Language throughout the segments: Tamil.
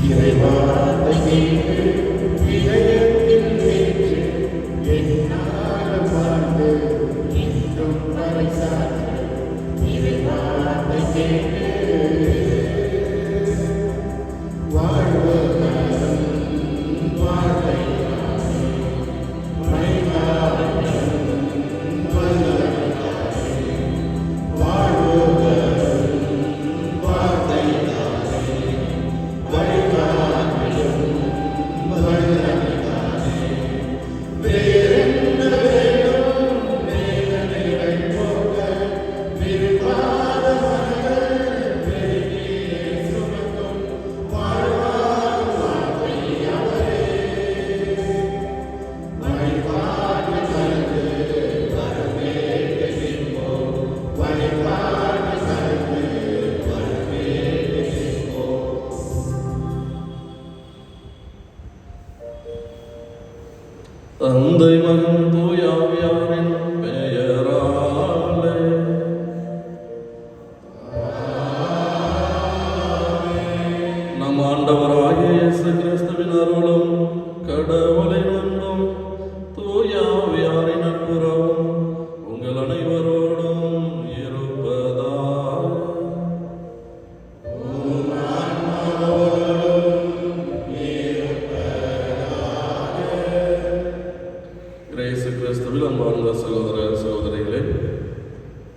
இறைவார்த்தை கேட்டு இதயத்தில் ஏற்று என்னாலும் வாழ்ந்து இன்றும் பறைசாற்று. இறைவார்த்தை கேட்டு வாழ்வதன் வாழ்வை தந்தை மகன் தூய ஆவியாரின் பெயராலே. நம் ஆண்டவராகிய இயேசு கிறிஸ்துவின் அருளும் கடவுளின் அன்பும் தூய ஆவியாரின் நட்புறவும் உங்கள் அனைவரோடும் இருப்பதாக. இயேசு கிறிஸ்துவில் அன்பார்ந்த சகோதர சகோதரிகளே,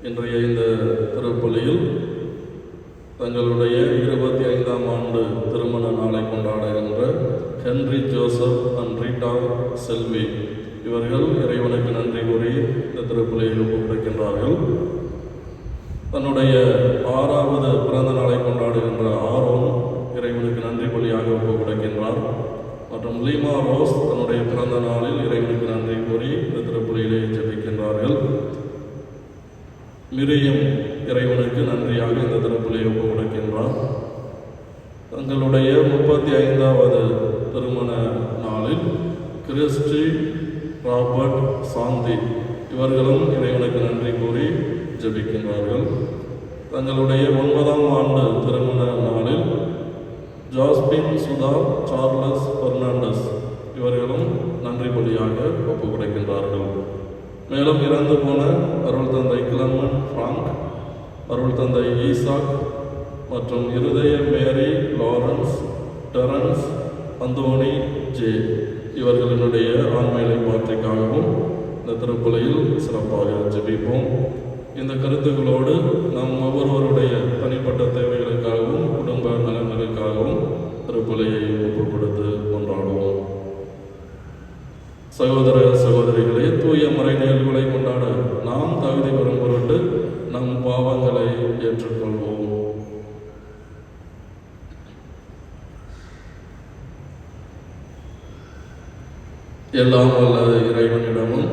இன்றைய இந்த திருப்பலியில் தங்களுடைய 25ஆம் ஆண்டு திருமண நாளை கொண்டாடுகின்ற ஹென்றி ஜோசப் அண்ட் ரீட்டா செல்வி இவர்கள் இறைவனுக்கு நன்றி கூறி இந்த திருப்பலியை ஒப்புக்கொடுக்கின்றார்கள். தன்னுடைய 6வது பிறந்த நாளை கொண்டாடுகின்ற ஆரோன் இறைவனுக்கு நன்றி பலியாக ஒப்புக்கொடுக்கின்றார். மற்றும் லீமா ரோஸ் தன்னுடைய பிறந்த நாளில் இறைவனுக்கு நன்றி கூறி இந்த திருப்பலியிலே ஜெபிக்கின்றார்கள். மிரியம் இறைவனுக்கு நன்றியாக இந்த திருப்பலியை ஒப்புக்கொடுக்கின்றார். தங்களுடைய 35வது திருமண நாளில் கிறிஸ்டி, ராபர்ட், சாந்தி இவர்களும் இறைவனுக்கு நன்றி கூறி ஜெபிக்கின்றார்கள். தங்களுடைய 9ஆம் ஆண்டு திருமண நாளில் ஜாஸ்பின், சுதா, சார்லஸ், பெர்னாண்டஸ் இவர்களும் நன்றி பலியாக ஒப்புக் கொடுக்கின்றார்கள். மேலும் இறந்து போன அருள் தந்தை கிளமன் பிராங்க், அருள் தந்தை ஈசாக் மற்றும் இருதய மேரி, லாரன்ஸ், டெரன்ஸ், அந்தோனி, ஜே இவர்களினுடைய ஆண்மையிலை பாற்றிக்காகவும் இந்த திருப்பலியில் சிறப்பாக ஜெபிப்போம். இந்த கருத்துக்களோடு நம் ஒவ்வொருவருடைய தனிப்பட்ட தேவைகளுக்காகவும் குடும்ப நலன்களுக்காகவும் திருப்பலியை ஒப்புக் கொடுத்து கொண்டாடுவோம். சகோதர சகோதரிகளே, தூய மறை நிகழ்வுகளை கொண்டாட நாம் தகுதி பெறும் பொருட்டு நம் பாவங்களை ஏற்றுக்கொள்வோம். எல்லாம் வல்ல இறைவனிடமும்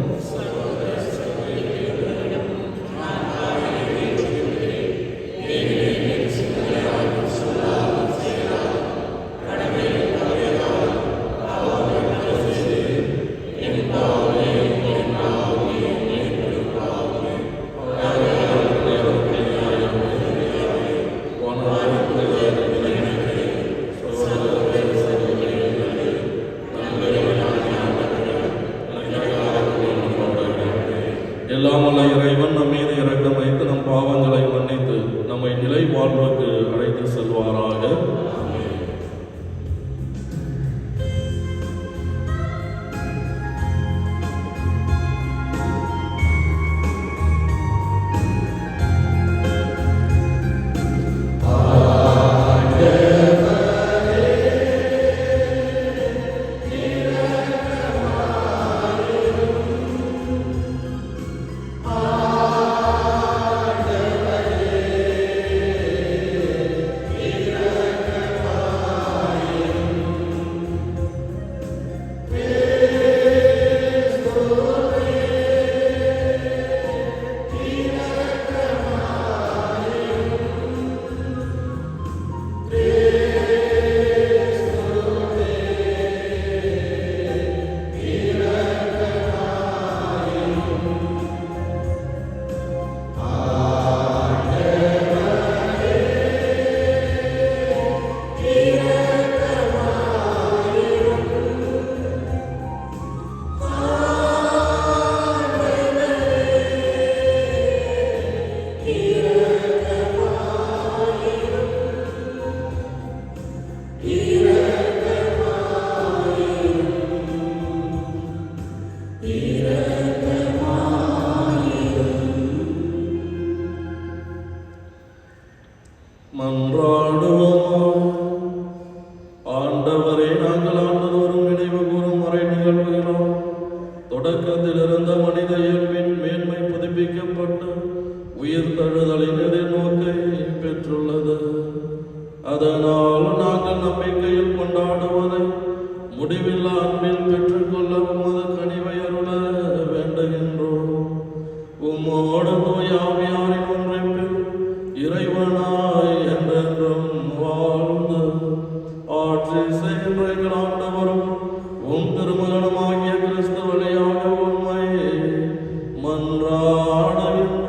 திருப்பலியில் கொண்டாடுவதை முடிவில்லா அன்பில் பெற்றுக்கொள்ள உமது கனிவை அருள வேண்டுகின்றோம். உம்மோடு தூய ஆவியாரின் ஒன்றைப்பில் இறைவனாய் என்றென்றும் வாழ்ந்து ஆட்சி செய்கின்ற எங்கள் ஆண்டவரும் உம் திருமகனுமாகிய கிறிஸ்து வழியாக உம்மை மன்றாடுகின்றோம்.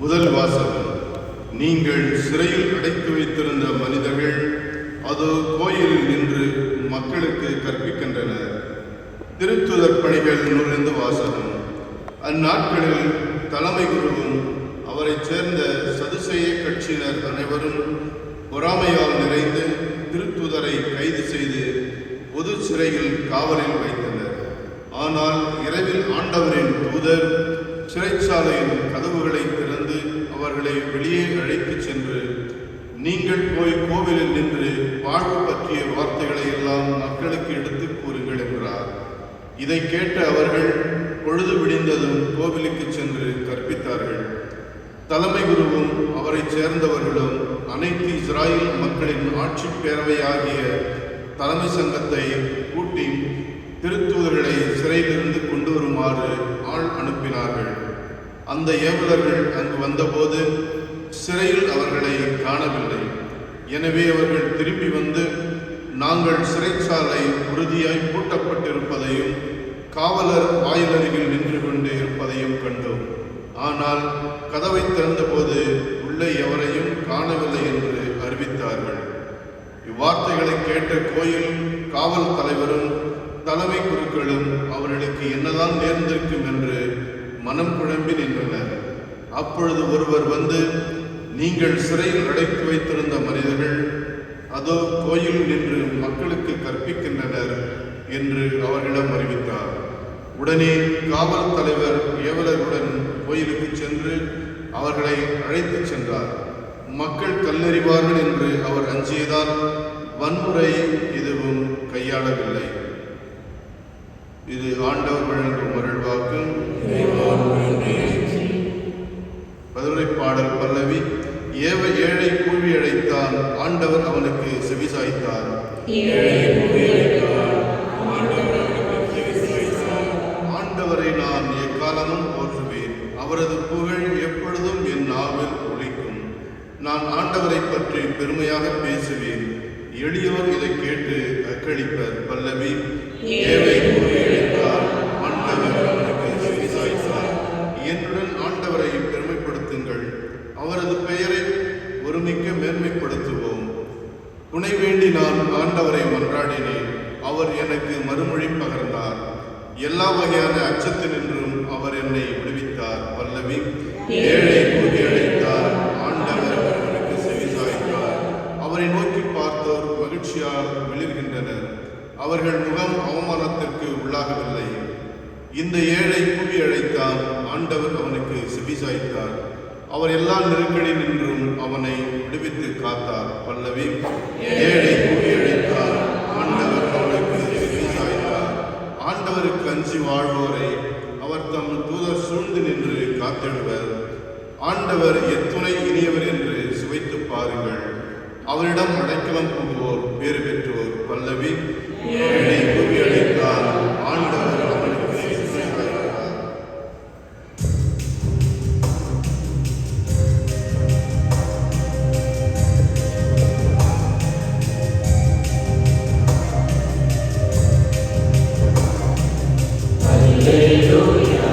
முதல் வாசகம். நீங்கள் சிறையில் அடைத்து வைத்திருந்த மனிதர்கள் அது கோயிலில் நின்று மக்களுக்கு கற்பிக்கின்றனர். திருத்துதர் பணிகள் நூலிருந்து வாசகம். அந்நாட்களில் தலைமை குருவும் அவரைச் சேர்ந்த சதுசேய கட்சியினர் அனைவரும் பொறாமையால் நிறைந்து திருத்துதரை கைது செய்து பொது சிறையில் காவலில் வைத்தனர். ஆனால் இரவில் ஆண்டவரின் தூதர் சிறைச்சாலையின் கதவுகளை திறந்து அவர்களை வெளியே அழைத்துச் சென்று, நீங்கள் போய் கோவிலில் நின்று வாழ்வு பற்றிய வார்த்தைகளை எல்லாம் மக்களுக்கு எடுத்துக் கூறுங்கள் என்றார். இதை கேட்ட அவர்கள் பொழுது விடிந்ததும் கோவிலுக்கு சென்று கற்பித்தார்கள். தலைமை குருவும் அவரைச் சேர்ந்தவர்களும் அனைத்து இஸ்ராயேல் மக்களின் ஆட்சி பேரவையாகிய தலைமை சங்கத்தை கூட்டி திருத்தூதர்களை சிறையிலிருந்து கொண்டு வருமாறு ஆள் அனுப்பினார்கள். அந்த ஏவலர்கள் அங்கு வந்தபோது சிறையில் அவர்களை காணவில்லை. எனவே அவர்கள் திரும்பி வந்து, நாங்கள் சிறைச்சாலை உறுதியாய் பூட்டப்பட்டிருப்பதையும் காவலர் வாயிலருகில் நின்று கொண்டு இருப்பதையும் கண்டோம். ஆனால் கதவை திறந்தபோது உள்ளே எவரையும் காணவில்லை என்று அறிவித்தார்கள். இவ்வார்த்தைகளை கேட்ட கோயில் காவல் தலைவரும் தலைமை குருக்களும் அவர்களுக்கு என்னதான் நேர்ந்திருக்கும் என்று மனம் குழம்பி நின்றனர். அப்பொழுது ஒருவர் வந்து, நீங்கள் சிறையில் அடைத்து வைத்திருந்த மனிதர்கள் அதோ கோயில் நின்று மக்களுக்கு கற்பிக்கின்றனர் என்று அவர்களிடம் அறிவித்தார். உடனே காவல் தலைவர் ஏவலருடன் கோயிலுக்கு சென்று அவர்களை அழைத்துச் சென்றார். மக்கள் கல்லெறிவார்கள் என்று அவர் அஞ்சியதால் வன்முறை எதுவும் கையாளவில்லை. இது ஆண்டவர் வழங்கும் அருள்வாக்கு. பதிலுரை பாடல் பல்லவி. ஏழை கூவி அழைத்தான், ஆண்டவர் அவனுக்கு செவிசாய்த்தார். ஆண்டவரை நான் எக்காலமும் போற்றுவேன், அவரது புகழ் எப்பொழுதும் என் நாவில் ஒலிக்கும். நான் ஆண்டவரை பற்றி பெருமையாக பேசுவேன், எளியோர் இதை கேட்டு அக்களிப்பர். பல்லவி. ஏழை கூவி அழைத்தார், ஆண்டவர் அவனுக்கு செவிசாய்த்தார். என்னுடன் ஆண்டவரை பெருமைப்படுத்துங்கள், அவரது பெயரை ஒருமிக்க மேன்மைப்படுத்துவோம். துணை வேண்டி நான் ஆண்டவரை மன்றாடினேன், அவர் எனக்கு மறுமொழி பகர்ந்தார். எல்லா வகையான அச்சத்தினின்றும் அவர் என்னை விடுவித்தார். பல்லவி. ஏழை கூவி அழைத்தார், ஆண்டவர் அவனுக்கு செவிசாய்த்தார். அவரை நோக்கி பார்த்தோர் மகிழ்ச்சியால் வெளிர்கின்றனர், அவர்கள் முகம் அவமானத்திற்கு உள்ளாகவில்லை. இந்த ஏழை கூவி அழைத்தார், ஆண்டவர் அவனுக்கு செவிசாய்த்தார். அவர் எல்லா நெருக்கடி நின்றும் அவனை விடுவித்து காத்தார். பல்லவி. ஏழை கூவி அழைத்தார், ஆண்டவர் அவனுக்கு செவிசாய்த்தார். ஆண்டவருக்கு அஞ்சி வாழ்வோரை அவர் தம் தூதர் சூழ்ந்து நின்று காத்திடுவர். ஆண்டவர் எத்துணை இனியவர் என்று சுவைத்து பாருங்கள், அவரிடம் அடைக்கலம் புகுவோர் பேறு பெற்றோர். பல்லவி. ஏழை கூவி அழைத்தார், ஆண்டவர் அவனுக்கு செவிசாய்த்தார். Alleluia.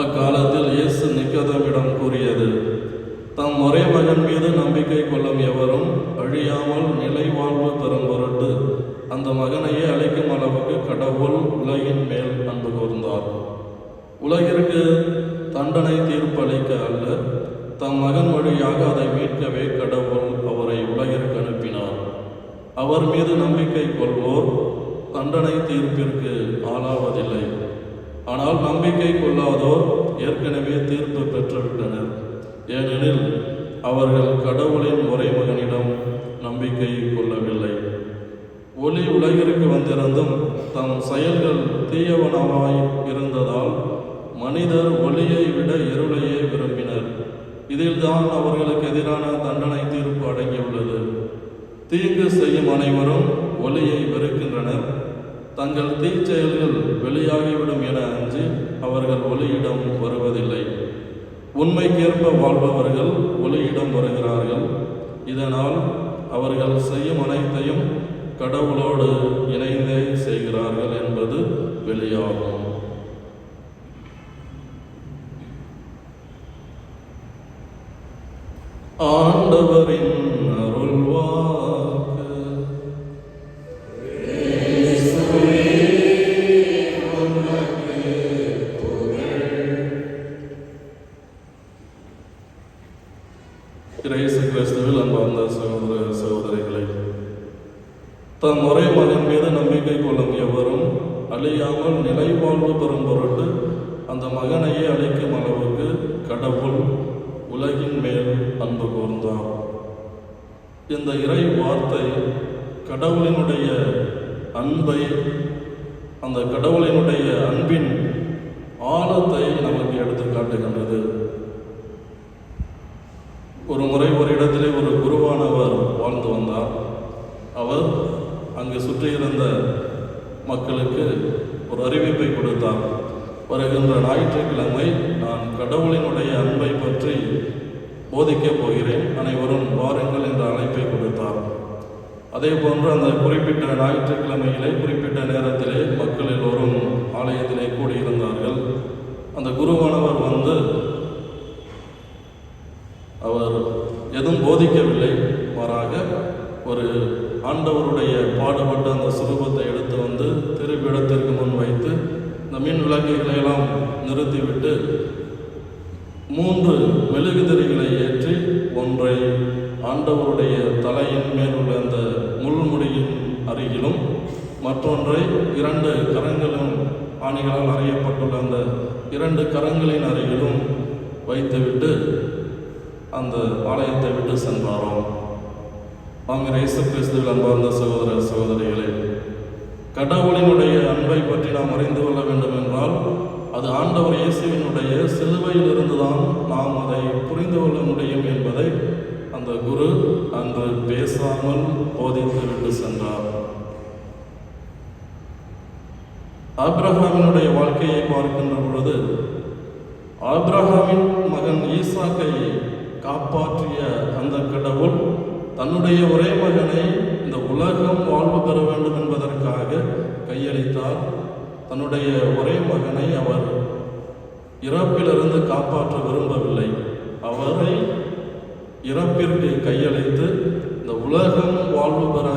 அக்காலத்தில் இயேசு நிக்கோதேமிடம் கூறியது, தம் ஒரே மகன் மீது நம்பிக்கை கொள்ளும் எவரும் அழியாமல் நிலை வாழ்வு பெறும் பொருட்டு அந்த மகனையே அளிக்கும் அளவுக்கு கடவுள் உலகின் மேல் அன்பு கூர்ந்தார். உலகிற்கு தண்டனை தீர்ப்பளிக்க அல்ல, தம் மகன் வழியாக அதை மீட்கவே கடவுள் அவரை உலகிற்கு அனுப்பினார். அவர் மீது நம்பிக்கை கொள்வோர் தண்டனை தீர்ப்பிற்கு ஆளாவதில்லை. ஆனால் நம்பிக்கை கொள்ளாதோர் ஏற்கனவே தீர்ப்பு பெற்றுவிட்டனர். ஏனெனில் அவர்கள் கடவுளின் ஒரே மகனிடம் நம்பிக்கை கொள்ளவில்லை. ஒளி உலகிற்கு வந்திருந்தும் தம் செயல்கள் தீயவனமாய் இருந்ததால் மனிதர் ஒளியை விட இருளையே விரும்பினர். இதில்தான் அவர்களுக்கு எதிரான தண்டனை தீர்ப்பு அடங்கியுள்ளது. தீங்கு செய்யும் அனைவரும் ஒளியை வெறுக்கின்றனர். தங்கள் தீச்செயல்கள் வெளியாகிவிடும் என அஞ்சி அவர்கள் ஒளியிடம் வருவதில்லை. உண்மைக்கேற்ப வாழ்பவர்கள் ஒளியிடம் வருகிறார்கள். இதனால் அவர்கள் செய்யும் அனைத்தையும் கடவுளோடு இணைந்தே செய்கிறார்கள் என்பது வெளியாகும். ஆண்டவரின் அருள்வாக்கு. இயேசு கிறிஸ்துவில் அன்பார்ந்த சகோதர சகோதரிகளை, தம் ஒரே மகன் மீது நம்பிக்கை கொள்ளும் எவரும் அழியாமல் நிலை வாழ்வு பெறும் பொருட்டு அந்த மகனையே அளிக்கும் அளவுக்கு கடவுள் உலகின் மேல் அன்பு கூர்ந்தார். இந்த இறை வார்த்தை கடவுளினுடைய அன்பை, அந்த கடவுளினுடைய அன்பின் ஆழத்தை நமக்கு எடுத்து காட்டுகின்றது. ஒரு முறை ஒரு இடத்திலே ஒரு குருவானவர் வாழ்ந்து வந்தார். அவர் அங்கு சுற்றியிருந்த மக்களுக்கு ஒரு அறிவிப்பை கொடுத்தார். வருகின்ற ஞாயிற்றுக்கிழமை நான் கடவுளினுடைய அன்பை பற்றி போதிக்கப் போகிறேன், அனைவரும் வாருங்கள் என்ற அழைப்பை கொடுத்தார். அதே போன்று அந்த குறிப்பிட்ட ஞாயிற்றுக்கிழமையிலே குறிப்பிட்ட நேரத்திலே மக்கள் எல்லோரும் ஆலயத்திலே கூடியிருந்தார்கள். அந்த குருவானவர் வந்து அவர் எதுவும் போதிக்கவில்லை, மாறாக ஒரு ஆண்டவருடைய பாடுபட்ட அந்த சுரூபத்தை எடுத்து வந்து திருப்பீடத்திற்கு முன் வைத்து இந்த மின் விளக்குகளை எல்லாம் நிறுத்திவிட்டு 3 மெழுகுதிரிகளை ஏற்றி ஒன்றை ஆண்டவருடைய தலையின் மேல் உள்ள அந்த முள்முடியின் அருகிலும் மற்றொன்றை 2 கரங்களும் ஆணிகளால் அறியப்பட்டுள்ள அந்த 2 கரங்களின் அருகிலும் வைத்துவிட்டு அந்த ஆலயத்தை விட்டு சென்றாராம். ஆமென். இயேசு கிறிஸ்துவில் அன்பார்ந்த சகோதர சகோதரிகளே, கடவுளினுடைய அன்பை பற்றி நாம் அறிந்து கொள்ள வேண்டும் என்றால் அது ஆண்டவர் இயேசுவினுடைய சிலுவையில் இருந்துதான் நாம் அதை புரிந்து கொள்ள முடியும் என்பதை அந்த குரு அன்று பேசாமல் போதித்து விட்டு சென்றார். ஆபிரகாமினுடைய வாழ்க்கையை பார்க்கின்ற பொழுது ஆபிரகாமின் மகன் ஈசாக்கை காப்பாற்றிய அந்த கடவுள் தன்னுடைய ஒரே மகனை இந்த உலகம் வாழ்வு பெற வேண்டும் என்பதற்காக கையளித்தார். தன்னுடைய ஒரே மகனை அவர் இறப்பிலிருந்து காப்பாற்ற விரும்பவில்லை. அவரை இறப்பிற்கு கையளித்து இந்த உலகம் வாழ்வு பெற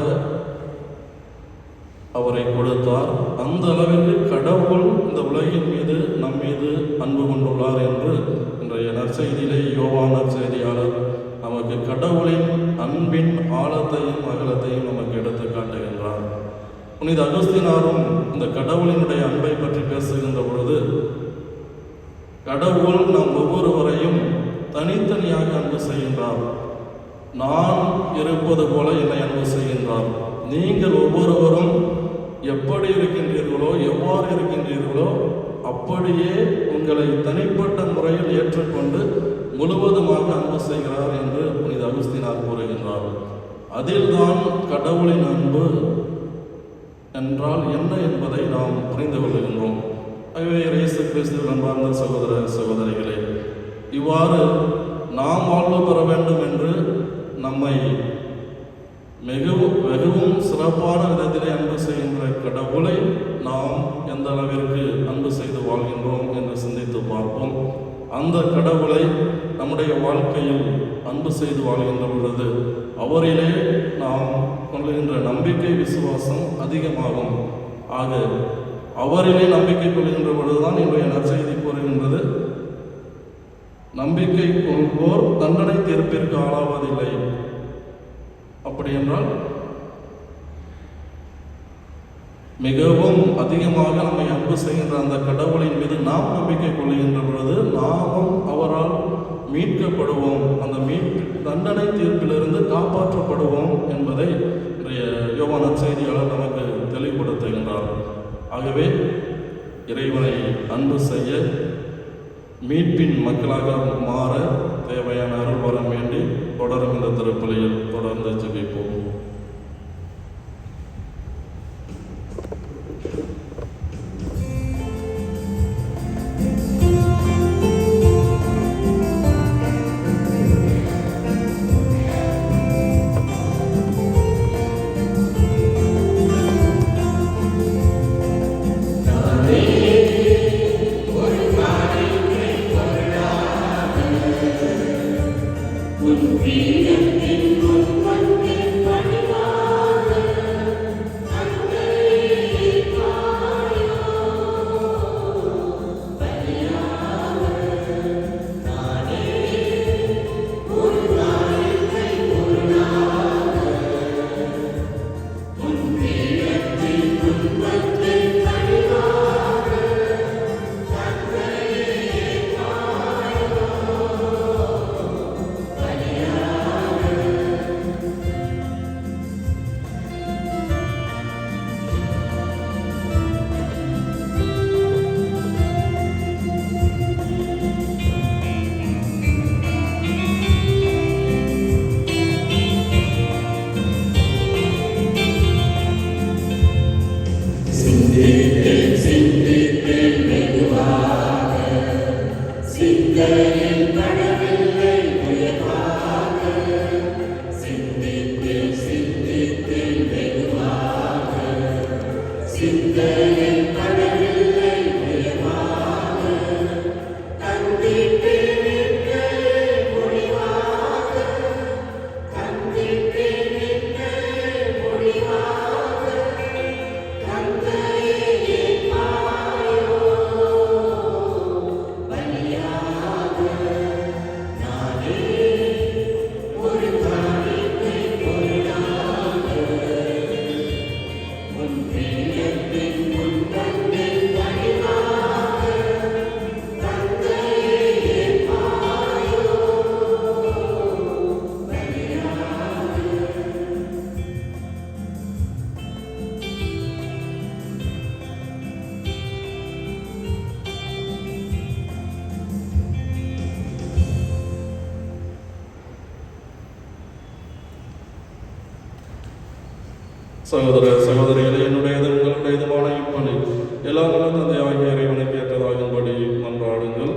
அவரை கொடுத்தார். அந்த அளவிற்கு கடவுள் இந்த உலகின் மீது நம் மீது அன்பு கொண்டுள்ளார் என்று இன்றைய நற்செய்தியிலே யோவான் நற்செய்தியாளர் நமக்கு கடவுளின் அன்பின் ஆழத்தையும் அகலத்தையும் நமக்கு எடுத்து காட்டுகின்றார். புனித அகஸ்தீனாரும் இந்த கடவுளினுடைய அன்பை பற்றி பேசுகின்ற பொழுது, கடவுள் நம் ஒவ்வொருவரையும் தனித்தனியாக அன்பு செய்கின்றார். நான் இருப்பது போல என்னை அன்பு செய்கின்றார். நீங்கள் ஒவ்வொருவரும் எப்படி இருக்கின்றீர்களோ, எவ்வாறு இருக்கின்றீர்களோ அப்படியே உங்களை தனிப்பட்ட முறையில் ஏற்றுக்கொண்டு முழுவதுமாக அன்பு செய்கிறார் என்று புனித அகஸ்தீனார் கூறுகின்றார். அதில்தான் கடவுளின் அன்பு என்றால் என்ன என்பதை நாம் புரிந்து கொள்கின்றோம். ஆகவே இயேசு கிறிஸ்துவின் அன்பார்ந்த சகோதர சகோதரிகளே, இவ்வாறு நாம் வாழ்வு பெற வேண்டும் என்று நம்மை மிகவும் சிறப்பான விதத்திலே அன்பு செய்கின்ற கடவுளை நாம் எந்த அளவிற்கு அன்பு செய்து வாழ்கின்றோம் என்று சிந்தித்து பார்ப்போம். அந்த கடவுளை நம்முடைய வாழ்க்கையில் அன்பு செய்து வாழ்கின்ற பொழுது அவரிலே நாம் கொள்கின்ற நம்பிக்கை விசுவாசம் அதிகமாகும். ஆக அவரிலே நம்பிக்கை கொள்கின்ற பொழுதுதான் இன்றைய நற்செய்தி கூறுகின்றது, நம்பிக்கை கொள்வோர் தண்டனை தீர்ப்பிற்கு ஆளாவதில்லை. அப்படி என்றால் மிகவும் அதிகமாக நம்மை அன்பு செய்கின்ற அந்த கடவுளின் மீது நாம் நம்பிக்கை கொள்கின்ற பொழுது நாமும் அவரால் மீட்கப்படுவோம், அந்த தண்டனை தீர்ப்பிலிருந்து காப்பாற்றப்படுவோம் என்பதை இன்றைய யோவான் நற்செய்தியாளர் நமக்கு தெளிவுபடுத்துகின்றார். ஆகவே இறைவனை அன்பு செய்ய, மீட்பின் மக்களாக மாற தேவையான அருள் வரம் வேண்டி தொடரும் இந்த திருப்பலியில் தொடர்ந்து ஜெபிப்போம். சகோதர சகோதரிகளே, என்னுடையது உங்களுடையதுமான இப்பணி எல்லாரும் தந்தையாகிய இறைவனுக்கு ஏற்றதாகும்படி மன்றாடுங்கள்.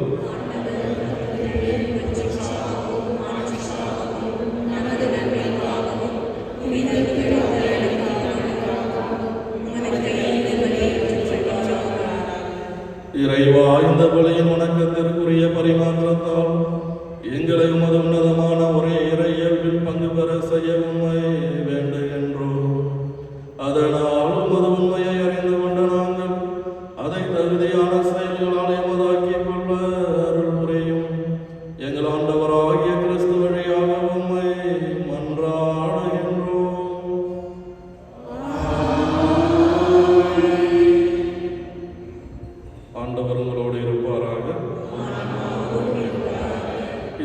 இறைவா, இந்த பலியின் வணக்கத்திற்குரிய பரிமாற்றத்தால் எங்களை உமது உன்னதமான ஒரே இறை இயல்பில் பங்கு பெற செய்ய உண்மை வேண்டுகின்றோம். அதனால் உமது உண்மையை அறிந்து கொண்ட நாங்கள் அதை தகுதியான செயல்களால் எமதாக்கிக் கொள்ள அருள் புரியும். எங்கள் ஆண்டவராகிய கிறிஸ்து வழியாக உம்மை மன்றாடுகின்றோம். ஆண்டவர் உங்களோடு இருப்பாராக.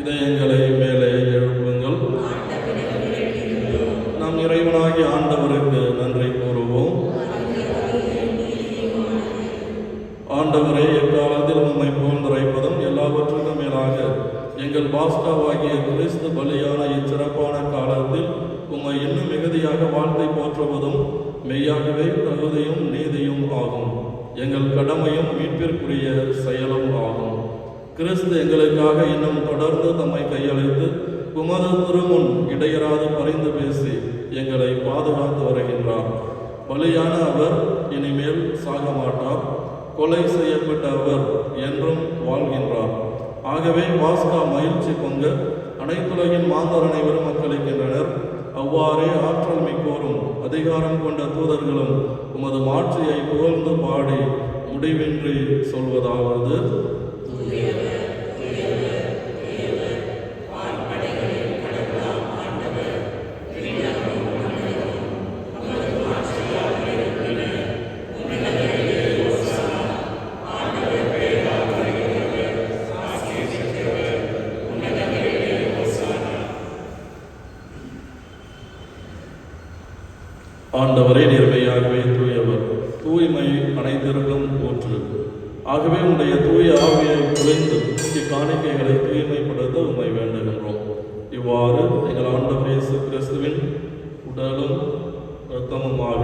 இதயங்களை மேலே எழுப்புங்கள். நம் இறைவனாகிய ஆண்டவருக்கு நன்றி கூறுவோம். ஆண்டவரே, எக்காலத்தில் உம்மை புகழ்ந்துரைப்பதும் எல்லாவற்றுக்கும் மேலாக எங்கள் பாஸ்காவாகிய கிறிஸ்து பலியான இச்சிறப்பான காலத்தில் உம்மை இன்னும் மிகுதியாக வாழ்த்தை போற்றுவதும் மெய்யாகவே தகுதியும் நீதியும் ஆகும். எங்கள் கடமையும் மீட்பிற்குரிய செயலும் ஆகும். கிறிஸ்து எங்களுக்காக இன்னும் தொடர்ந்து தம்மை கையளித்து உமது திருமுன் இடையராது பரிந்து பேசி எங்களை பாதுகாத்து வருகின்றார். பலியான அவர் இனிமேல் சாக மாட்டார். கொலை செய்யப்பட்ட அவர் என்றும் வாழ்கின்றார். ஆகவே பாஸ்கா மகிழ்ச்சி பொங்க அனைத்துலகின் மாந்தர் அனைவரும் மக்களிக்கின்றனர். அவ்வாறே ஆற்றல் மிக்கோரும் அதிகாரம் கொண்ட தூதர்களும் உமது மாட்சியை புகழ்ந்து பாடி முடிவின்றி சொல்வதாவது: ஆண்டவரே நேர்மையாகவே தூயவர், தூய்மை அனைத்திற்கும் ஊற்று. ஆகவே உடைய தூய ஆவியை குறைந்து இக்காணிக்கைகளை தூய்மைப்படுத்த உண்மை வேண்டுகின்றோம். இவ்வாறு எங்கள் ஆண்டவர் இயேசு கிறிஸ்துவின் உடலும் இரத்தமுமாக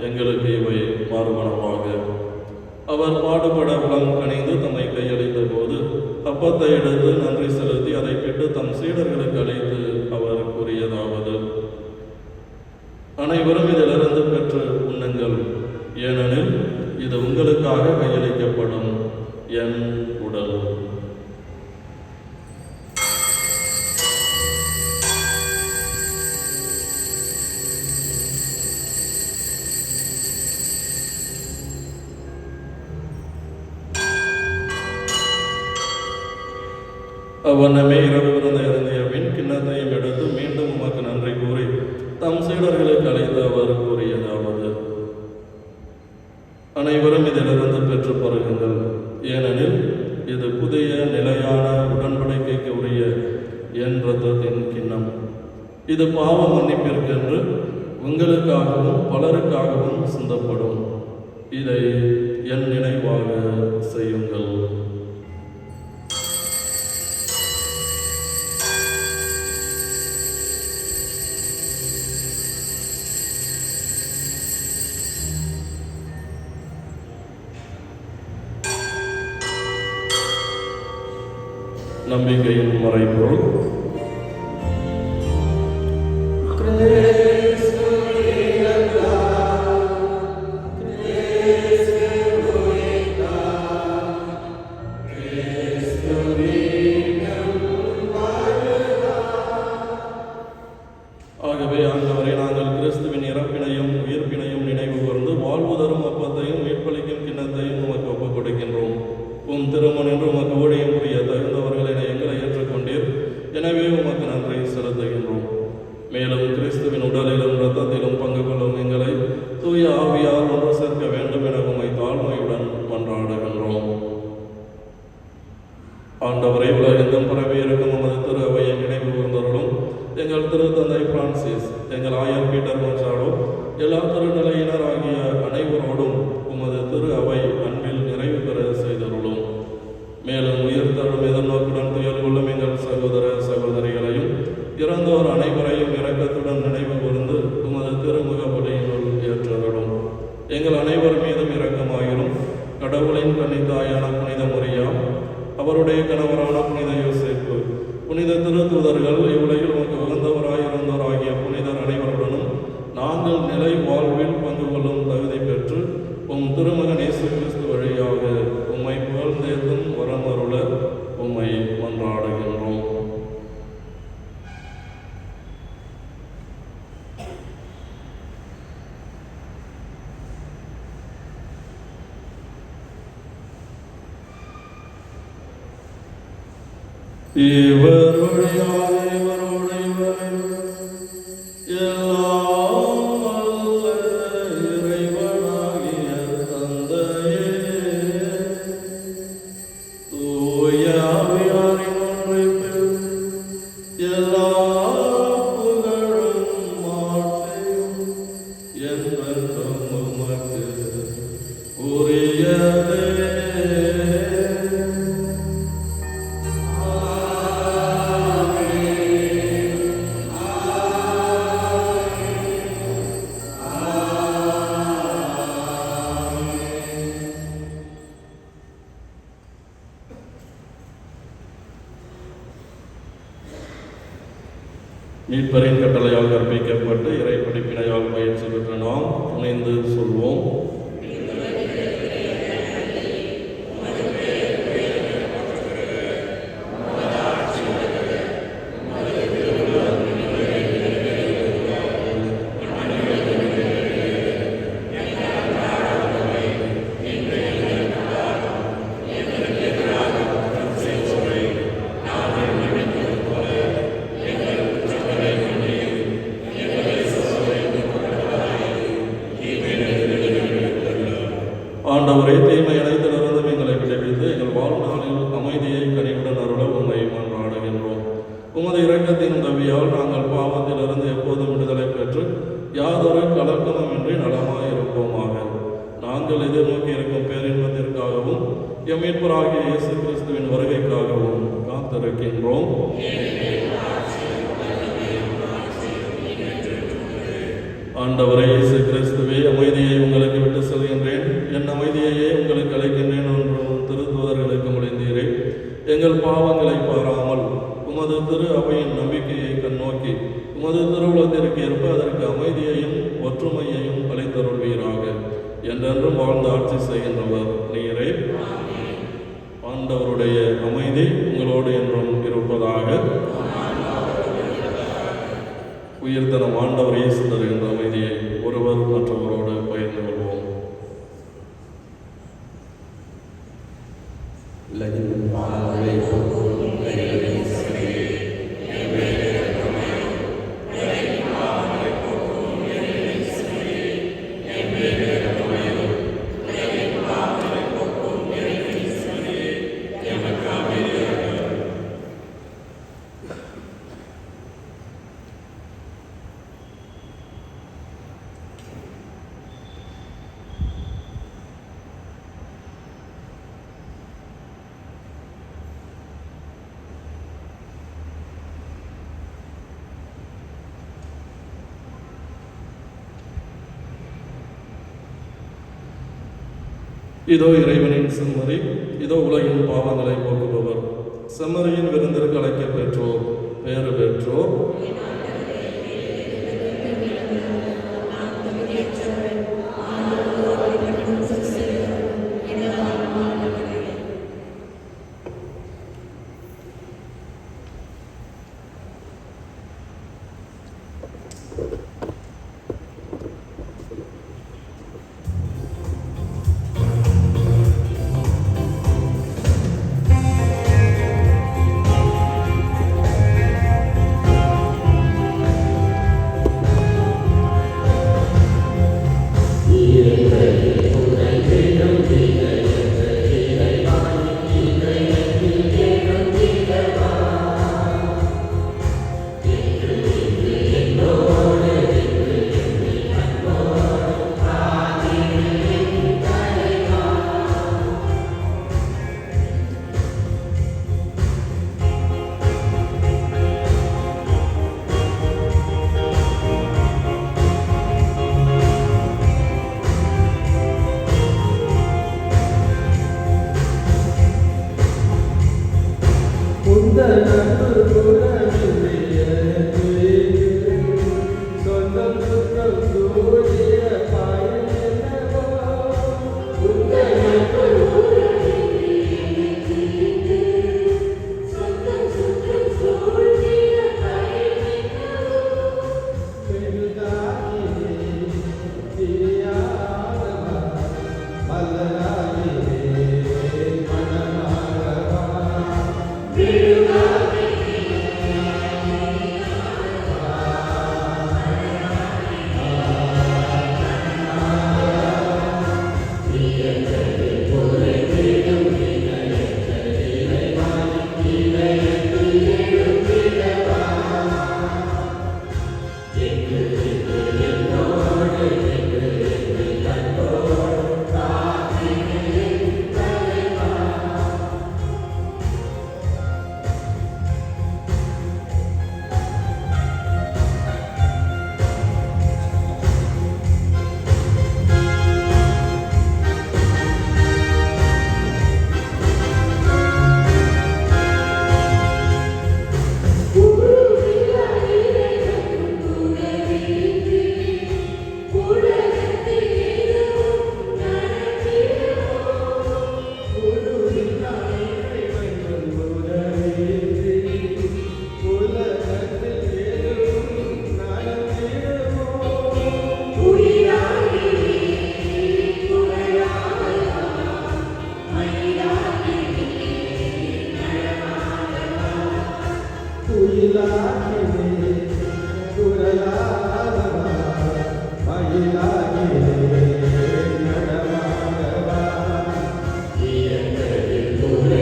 எங்களுக்கு இவை மாறுபனவாக. அவர் பாடுபட உளம் கணிந்து தம்மை கையளித்த போது அப்பத்தை எடுத்து நன்றி செலுத்தி அதை பிட்டு தம் சீடர்களுக்கு அளித்து அவர் கூறியதாவது: அனைவரும் இதிலிருந்து பெற்று உண்ணுங்கள், ஏனெனில் இது உங்களுக்காக கையளிக்கப்படும் என் உடல். அவ்வண்ணமே இரவு விருந்தை அருந்திய பின் கிண்ணத்தையும் எடுத்து மீண்டும் உமக்கு நன்றி கூறி தம் சீடர்களுக்கு அழைத்து அவர் கூறியதாவது: அனைவரும் இதிலிருந்து பெற்று பருகுங்கள், ஏனெனில் இது புதிய நிலையான உடன்படிக்கைக்கு உரிய என் இரத்தத்தின் கிண்ணம். இது பாவ மன்னிப்பிற்கென்று உங்களுக்காகவும் பலருக்காகவும் சிந்தப்படும். இதை என் நினைவாக செய்யுங்கள். நம்பிக்கையின் மறைபொருள். ஆகவே ஆண்டவரை நாங்கள் கிறிஸ்துவின் இறப்பினையும் உயிர்ப்பினையும் நினைவு கூர்ந்து வாழ்வு தரும் அப்பத்தையும் மீட்பளிக்கும் கிண்ணத்தையும் உமக்கு ஒப்புக் கொடுக்கின்றோம். உம் திருமண் என்று உமக்கு ஊழியம் புரிய தகுந்தவர்கள் என எங்களை ஏற்றுக்கொண்டீர். எனவே உமக்கு நன்றி செலுத்துகின்றோம். மேலும் கிறிஸ்துவின் உடலிலும் இரத்தத்திலும் பங்கு கொள்ளும் எங்களை தூய ஆவியால் ஒன்று சேர்க்க வேண்டும் என உம்மை தாழ்மையுடன் மன்றாடுகின்றோம். ஆண்டவரை உலகெங்கும் பரவி இருக்கும் உமது திரு அவையை நினைவு கூர்ந்தவர்களும் எங்கள் திருத்தந்தை பிரான்சிஸ், எங்கள் ஆயர் பீட்டர் மச்சாடோ, எல்லா திருநிலையினர் ஆகிய அனைவரோடும் உமது திரு அவை அன்பில் நிறைவு பெற செய்தருளும். மேலும் உயிர்த்தரும் எதிர்நோக்குடன் துயர் கொள்ளும் எங்கள் சகோதர சகோதரிகளையும் இறந்தோர் அனைவரையும் இரக்கத்துடன் நினைவு கூர்ந்து உமது திருமுக பலியினுள் ஏற்றருளும். எங்கள் அனைவர் மீதும் இரக்கமாயிரும். கடவுளின் கன்னித்தாயான புனித மரியா, அவருடைய கணவரான புனித யோசேப்பு, புனித திருத்தூதர்கள், இவ்வுலகில் உமக்கு உகந்தவராயிருந்தோர் ஆகிய புனிதர் அனைவருடனும் நாங்கள் நிலை வாழ்வில் பங்கு கொள்ளும் தகுதி பெற்று உம் திருமகன் இயேசு கிறிஸ்து வழியாக உம்மை புகழ்ந்தேத்தும் வரமருள உம்மை மன்றாடுகின்றோம். இவர் வழியாக இவரோடு எல்லாம் வல்ல இறைவனாகிய தந்தையே, தூய ஆவியாரின் ஒன்றிப்பில் எல்லா புகழும் மாட்சியும் என்றென்றும் உமக்கு உரியதே. மீட்பரின் கட்டளையால் கற்பிக்கப்பட்டு இறை படிப்பினையால் பயிற்சி பெற்ற நாம் துணைந்து சொல்வோம்: அமைதியை கனிவுடன் அருள உம்மை மன்றாடுகின்றோம். உமது இரக்கத்தின் உதவியால் நாங்கள் பாவத்திலிருந்து எப்போதும் விடுதலை பெற்று யாதொரு கலக்கமுமின்றி நலமாயிருப்போமாக. நாங்கள் எதிர்நோக்கி இருக்கும் பேரின்பத்திற்காகவும் எம் மீட்பராகிய இயேசு கிறிஸ்துவின் வருகைக்காகவும் காத்திருக்கின்றோம். ஆண்டவரே இயேசு கிறிஸ்துவே, அமைதியை உங்களுக்கு விட்டு செல்கின்றேன், என் அமைதியையே உங்களுக்கு அளிக்கின்றேன் என்றும் திருத்தூதர்களுக்கு மொழிந்தீரே. எங்கள் பாவங்களை பாராமல் உமது திரு அவையின் நம்பிக்கையை கண்ணோக்கி உமது திருவுளத்திற்கு ஏற்ப அதற்கு அமைதியையும் ஒற்றுமையையும் அளித்தருள்வீராக. என்றென்றும் வாழ்ந்து ஆட்சி செய்கின்றவர் நீரே. ஆண்டவருடைய அமைதி உங்களோடு என்றும் இருப்பதாக. உயிர்த்தனம் ஆண்டவர் இயேசு தருகின்ற அமைதியை ஒருவர் மற்றவரோடு பகிர்ந்து கொள்வோம். இதோ இறைவனின் செம்மறி, இதோ உலகின் பாவங்களை போக்குபவர். செம்மறியின் விருந்திற்கு அழைக்க பெற்றோர் பேறு பெற்றோர்.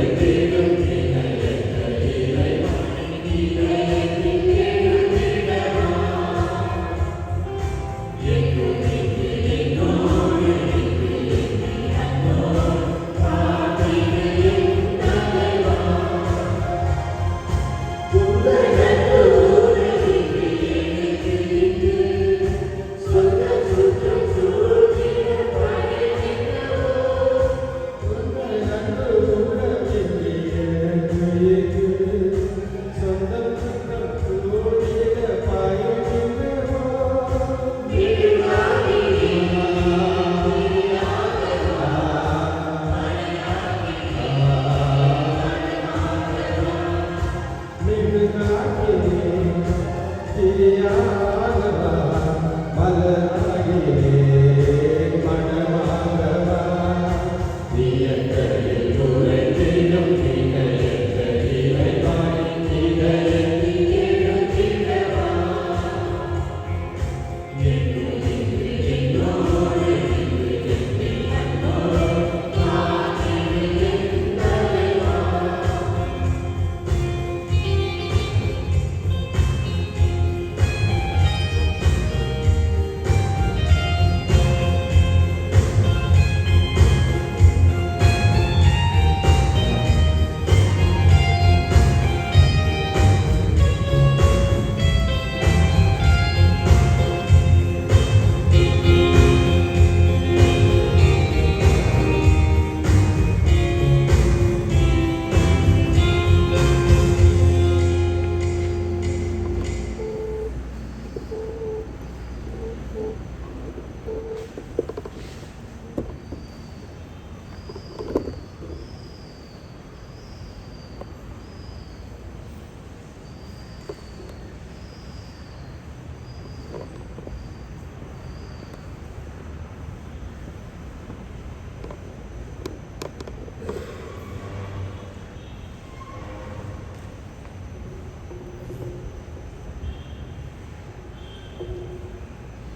Thank you.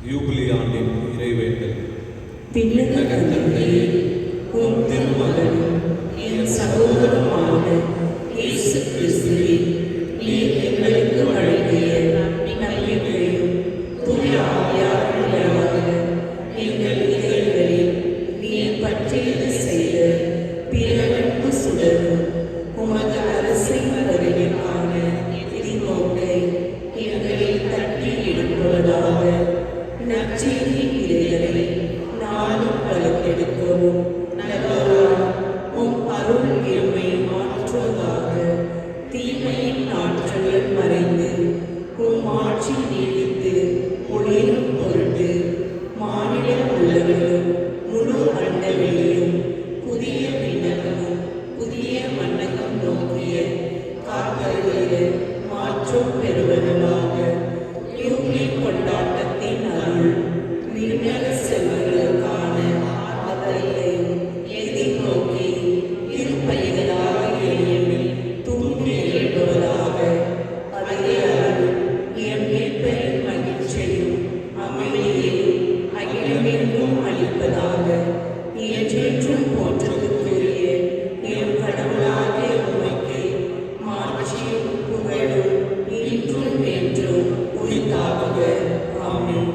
யூபிலி ஆண்டின் இறைவேண்டல். விண்ணக தந்தையே, உம் திருமகனும் என் சகோதரனுமான இயேசு கிறிஸ்துவே, நீர் எங்களுக்கு வழங்கிய நம்பிக்கையும் தூய ஆவியார் வழியாக எங்கள் இதயங்களில் நீர் பற்றியது செய்த பிறருக்கு சுடரும் உமது அரசை வருகைக்கான எதிர்நோக்கை எங்களில் தட்டி எழுப்புவதாக. நற்செய்தி இறைகளை நாளும் வளர்த்தெடுக்கவும் நல்லவரால் உம் அருள் எம்மை மாற்றுவதாக. தீமையின் ஆற்றல்கள் மறைந்து உம் ஆட்சி நீடித்து ஒளிரும் பொருட்டு மாநில உள்ளவர்களும் முழு அண்டவெளியும் புதிய விண்ணகமும் புதிய மன்னகம் நோக்கிய காத்தருகிற மாற்றம் பெறுவதாக. யூபிலி கொண்டாட்டத்தின் அருள் விண்ணக செல்வங்களுக்கான ஆதரவையும் எதிர்நோக்கி இருப்பைகளாக எண்ணி தூங்கி எழுவதாக. அதே அருள் எம் மீட்பரின் மகிழ்ச்சியும் அமைதியையும் அகிலமெங்கும் அளிப்பதாக. என்றென்றும் போற்றத்துக்குரிய எம் கடவுளாகிய உமக்கு மாட்சியும் புகழும் இன்றும் என்றும் உரித்தாக. ஆமென்.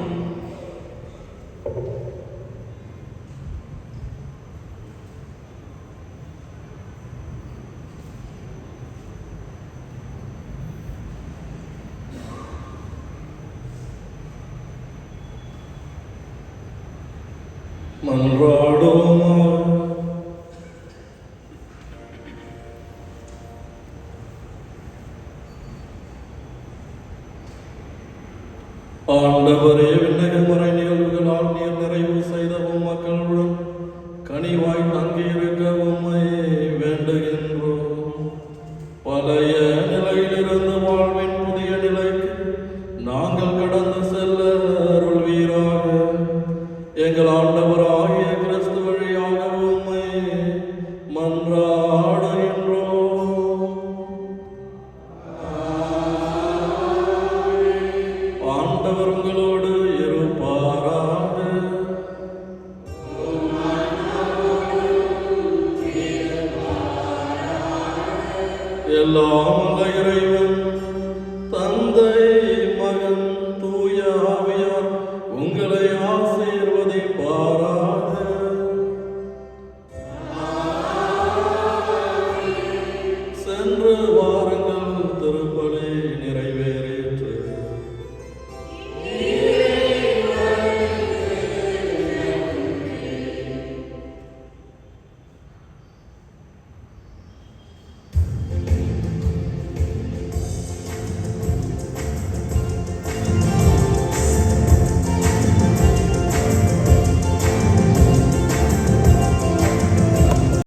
மன்றாடுவோமாக. ஆண்டவரே, விண்ணக முறை நிகழ்வுகளால் நீர் நிறைவு செய்தவும் மக்களுடன் கனிவாய் தங்கியிருக்க உம்மை வேண்டுகின்றோம். பழைய நிலையிலிருந்து வாழ்வின் புதிய நிலைக்கு நாங்கள் கடந்து செல்ல அருள்வீராக. எங்கள் ஆண்டவராகிய கிறிஸ்து வழியாக உம்மை மன்றாடுகின்றோம். ஆண்டவர் உங்களோடு இருப்பாராக. எல்லாம் வல்ல இறைவன் தந்தை, மகன், தூய ஆவியார் உங்களை ஆசீர்வதிப்பாராக. சென்று வாருங்கள்.